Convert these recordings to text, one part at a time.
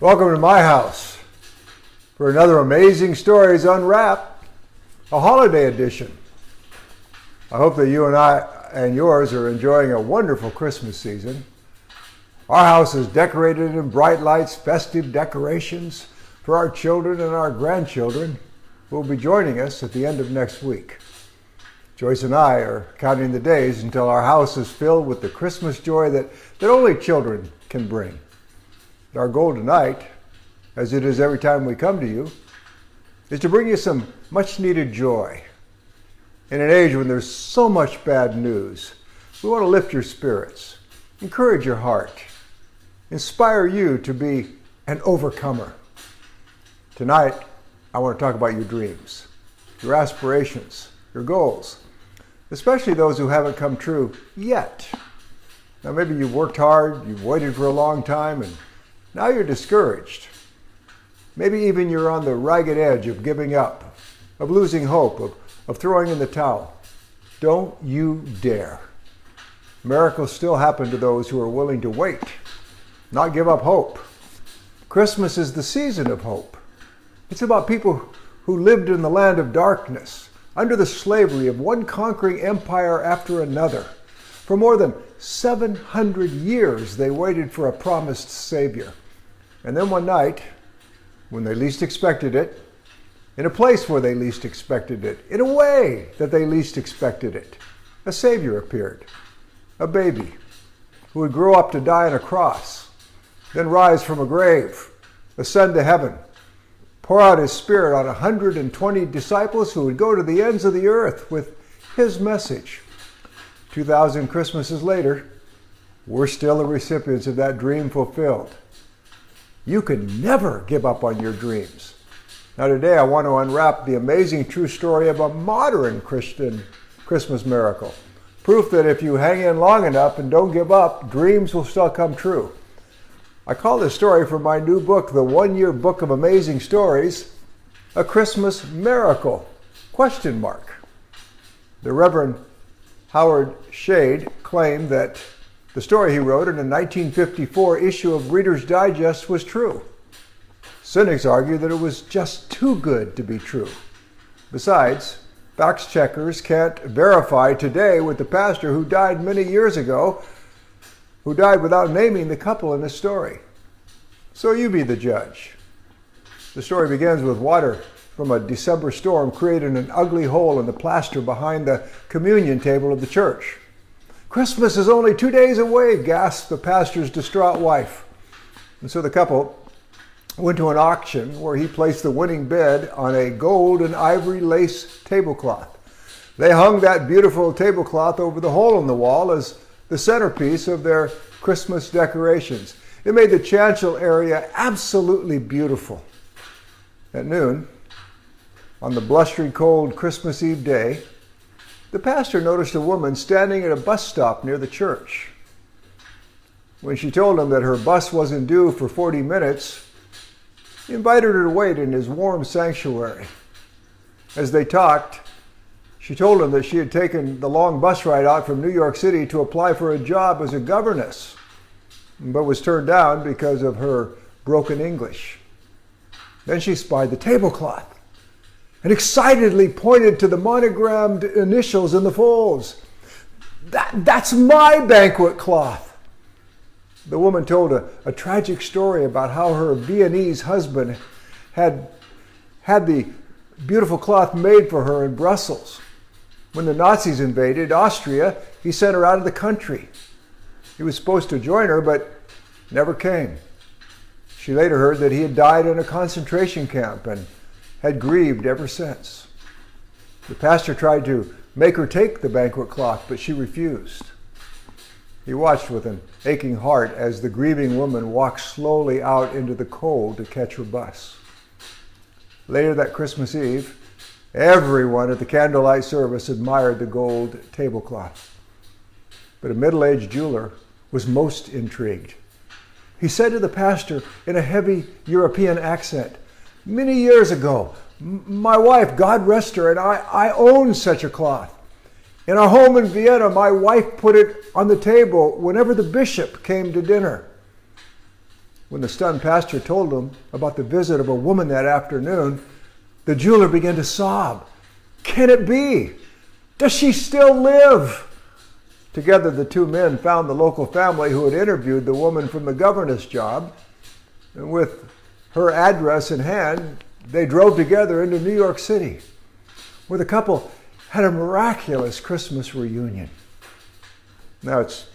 Welcome to my house for another Amazing Stories Unwrapped, a holiday edition. I hope that you and I and yours are enjoying a wonderful Christmas season. Our house is decorated in bright lights, festive decorations for our children and our grandchildren who will be joining us at the end of next week. Joyce and I are counting the days until our house is filled with the Christmas joy that only children can bring. Our goal tonight, as it is every time we come to you, is to bring you some much needed joy. In an age when there's so much bad news, we want to lift your spirits, encourage your heart, inspire you to be an overcomer. Tonight, I want to talk about your dreams, your aspirations, your goals, especially those who haven't come true yet. Now maybe you've worked hard, you've waited for a long time, and now you're discouraged. Maybe even you're on the ragged edge of giving up, of losing hope, of throwing in the towel. Don't you dare. Miracles still happen to those who are willing to wait, not give up hope. Christmas is the season of hope. It's about people who lived in the land of darkness, under the slavery of one conquering empire after another. For more than 700 years, they waited for a promised Savior. And then one night, when they least expected it, in a place where they least expected it, in a way that they least expected it, a Savior appeared, a baby who would grow up to die on a cross, then rise from a grave, ascend to heaven, pour out his Spirit on 120 disciples who would go to the ends of the earth with his message. 2,000 Christmases later, we're still the recipients of that dream fulfilled. You can never give up on your dreams. Now today I want to unwrap the amazing true story of a modern Christian Christmas miracle. Proof that if you hang in long enough and don't give up, dreams will still come true. I call this story from my new book, The 1-Year Book of Amazing Stories, A Christmas Miracle, ? The Reverend Howard Shade claimed that the story he wrote in a 1954 issue of Reader's Digest was true. Cynics argue that it was just too good to be true. Besides, fact checkers can't verify today with the pastor who died many years ago, who died without naming the couple in the story. So you be the judge. The story begins with water from a December storm created an ugly hole in the plaster behind the communion table of the church. "Christmas is only 2 days away," gasped the pastor's distraught wife. And so the couple went to an auction where he placed the winning bid on a gold and ivory lace tablecloth. They hung that beautiful tablecloth over the hole in the wall as the centerpiece of their Christmas decorations. It made the chancel area absolutely beautiful. At noon, on the blustery cold Christmas Eve day, the pastor noticed a woman standing at a bus stop near the church. When she told him that her bus wasn't due for 40 minutes, he invited her to wait in his warm sanctuary. As they talked, she told him that she had taken the long bus ride out from New York City to apply for a job as a governess, but was turned down because of her broken English. Then she spied the tablecloth and excitedly pointed to the monogrammed initials in the folds. That's my banquet cloth." The woman told a tragic story about how her Viennese husband had the beautiful cloth made for her in Brussels. When the Nazis invaded Austria, he sent her out of the country. He was supposed to join her, but never came. She later heard that he had died in a concentration camp and had grieved ever since. The pastor tried to make her take the banquet cloth, but she refused. He watched with an aching heart as the grieving woman walked slowly out into the cold to catch her bus. Later that Christmas Eve, everyone at the candlelight service admired the gold tablecloth. But a middle-aged jeweler was most intrigued. He said to the pastor in a heavy European accent, "Many years ago, my wife, God rest her, and I owned such a cloth. In our home in Vienna, my wife put it on the table whenever the bishop came to dinner. When the stunned pastor told him about the visit of a woman that afternoon, the jeweler began to sob. Can it be? Does she still live? Together, the two men found the local family who had interviewed the woman from the governess job. And with her address in hand, they drove together into New York City, where the couple had a miraculous Christmas reunion. Now, it's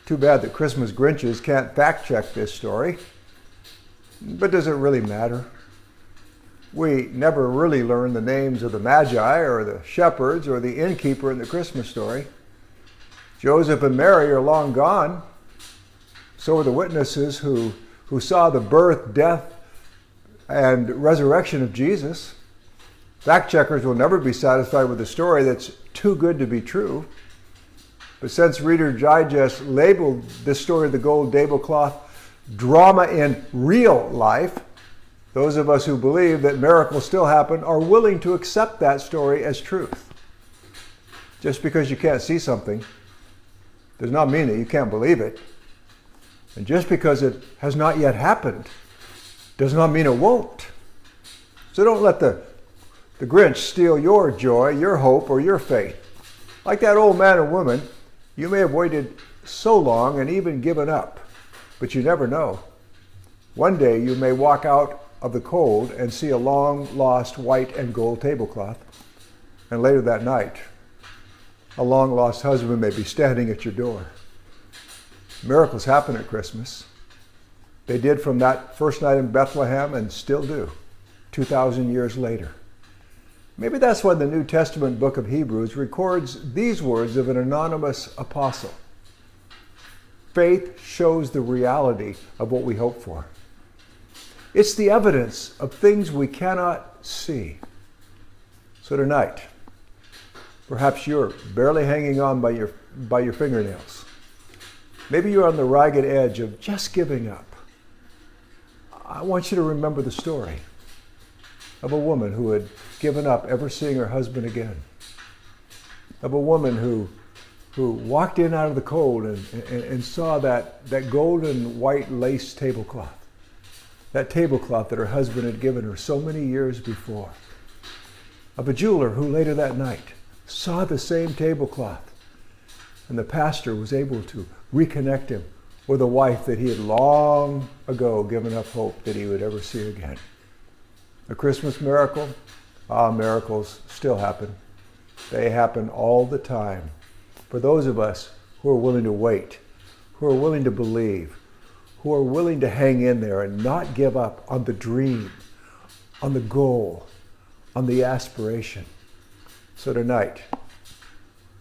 too bad that Christmas Grinches can't fact check this story. But does it really matter? We never really learn the names of the Magi or the shepherds or the innkeeper in the Christmas story. Joseph and Mary are long gone. So are the witnesses who saw the birth, death, and resurrection of Jesus. Fact checkers will never be satisfied with a story that's too good to be true. But since Reader's Digest labeled this story of the gold tablecloth drama in real life, those of us who believe that miracles still happen are willing to accept that story as truth. Just because you can't see something does not mean that you can't believe it. And just because it has not yet happened does not mean it won't. So don't let the Grinch steal your joy, your hope, or your faith. Like that old man and woman, you may have waited so long and even given up, but you never know. One day you may walk out of the cold and see a long-lost white and gold tablecloth. And later that night, a long-lost husband may be standing at your door. Miracles happen at Christmas. They did from that first night in Bethlehem and still do, 2,000 years later. Maybe that's why the New Testament book of Hebrews records these words of an anonymous apostle. Faith shows the reality of what we hope for. It's the evidence of things we cannot see. So tonight, perhaps you're barely hanging on by your fingernails. Maybe you're on the ragged edge of just giving up. I want you to remember the story of a woman who had given up ever seeing her husband again. Of a woman who walked in out of the cold and saw that golden white lace tablecloth. That tablecloth that her husband had given her so many years before. Of a jeweler who later that night saw the same tablecloth. And the pastor was able to reconnect him with a wife that he had long ago given up hope that he would ever see again. A Christmas miracle? Miracles still happen. They happen all the time. For those of us who are willing to wait, who are willing to believe, who are willing to hang in there and not give up on the dream, on the goal, on the aspiration. So tonight,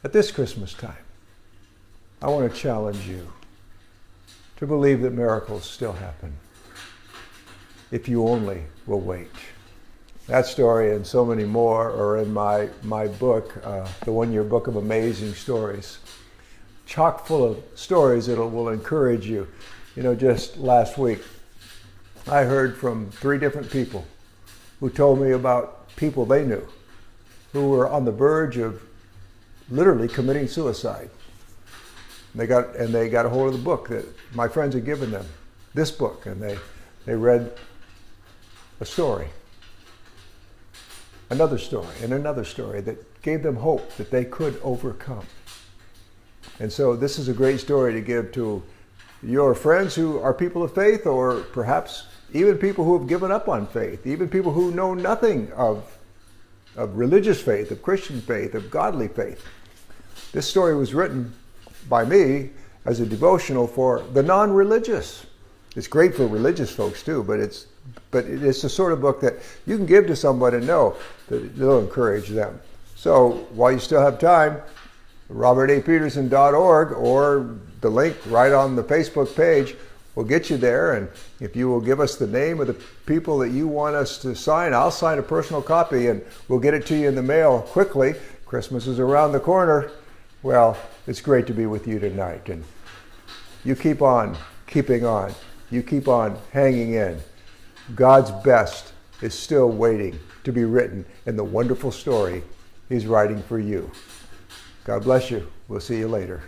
at this Christmas time, I want to challenge you to believe that miracles still happen if you only will wait. That story and so many more are in my book, the one-year book of amazing stories. Chock full of stories that will encourage you. You know, just last week, I heard from 3 different people who told me about people they knew who were on the verge of literally committing suicide. They got a hold of the book that my friends had given them, this book, and they read a story, another story, and another story that gave them hope that they could overcome. And so this is a great story to give to your friends who are people of faith, or perhaps even people who have given up on faith, even people who know nothing of religious faith, of Christian faith, of godly faith. This story was written by me as a devotional for the non-religious. It's great for religious folks too, but it's the sort of book that you can give to someone and know that it'll encourage them. So while you still have time, robertapeterson.org or the link right on the Facebook page will get you there. And if you will give us the name of the people that you want us to sign, I'll sign a personal copy and we'll get it to you in the mail quickly. Christmas is around the corner. Well, it's great to be with you tonight. And you keep on keeping on. You keep on hanging in. God's best is still waiting to be written in the wonderful story He's writing for you. God bless you. We'll see you later.